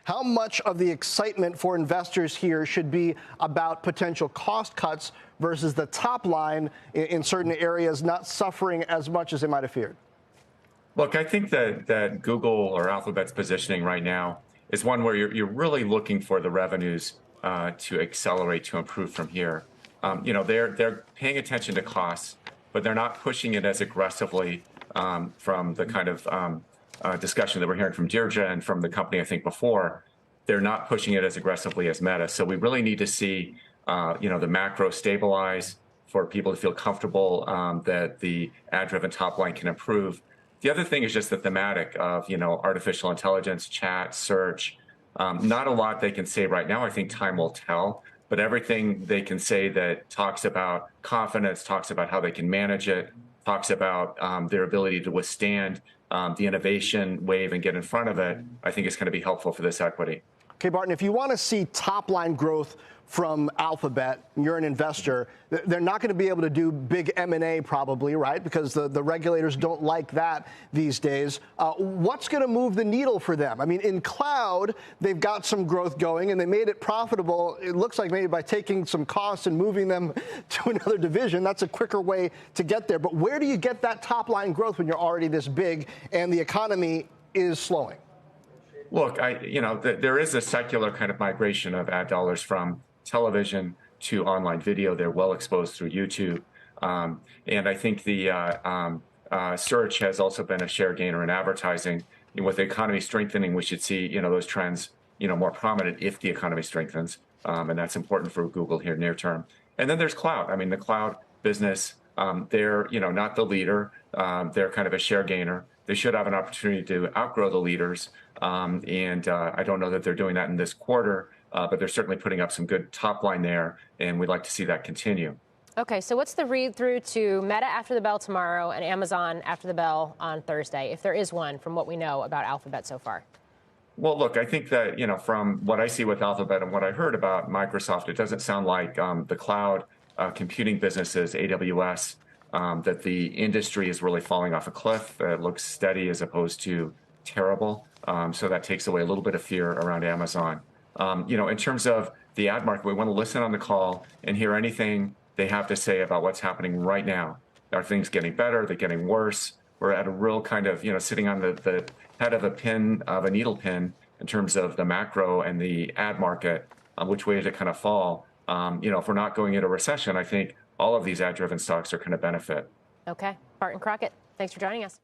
How much of the excitement for investors here should be about potential cost cuts versus the top line in certain areas not suffering as much as they might have feared? Look, I think that Google or Alphabet's positioning right now is one where you're really looking for the revenues to accelerate, to improve from here. They're paying attention to costs, but they're not pushing it as aggressively from the kind of discussion that we're hearing from Deirdre and from the company, I think, before. They're not pushing it as aggressively as Meta. So we really need to see, the macro stabilize for people to feel comfortable that the ad-driven top line can improve. The other thing is just the thematic of, artificial intelligence, chat, search. Not a lot they can say right now. I think time will tell. But everything they can say that talks about confidence, talks about how they can manage it, talks about their ability to withstand the innovation wave and get in front of it, I think is going to be helpful for this equity. Okay, Barton, if you want to see top-line growth from Alphabet, you're an investor, they're not going to be able to do big M&A probably, right? Because the regulators don't like that these days. What's going to move the needle for them? I mean, in cloud, they've got some growth going and they made it profitable. It looks like maybe by taking some costs and moving them to another division, that's a quicker way to get there. But where do you get that top-line growth when you're already this big and the economy is slowing? Look, there is a secular kind of migration of ad dollars from television to online video. They're well exposed through YouTube. And I think the search has also been a share gainer in advertising. With the economy strengthening, we should see, those trends, more prominent if the economy strengthens. And that's important for Google here near term. And then there's cloud. I mean, the cloud business, they're, not the leader. They're kind of a share gainer. They should have an opportunity to outgrow the leaders. And I don't know that they're doing that in this quarter, but they're certainly putting up some good top line there, and we'd like to see that continue. Okay, so what's the read-through to Meta after the bell tomorrow and Amazon after the bell on Thursday, if there is one, from what we know about Alphabet so far? Well, look, I think that, from what I see with Alphabet and what I heard about Microsoft, it doesn't sound like the cloud computing businesses, AWS, that the industry is really falling off a cliff. It looks steady as opposed to terrible. So that takes away a little bit of fear around Amazon. In terms of the ad market, we want to listen on the call and hear anything they have to say about what's happening right now. Are things getting better? Are they getting worse? We're at a real kind of, sitting on the head of a needle pin in terms of the macro and the ad market, which way does it kind of fall? If we're not going into a recession, I think all of these ad-driven stocks are going to benefit. Okay. Barton, Crockett, thanks for joining us.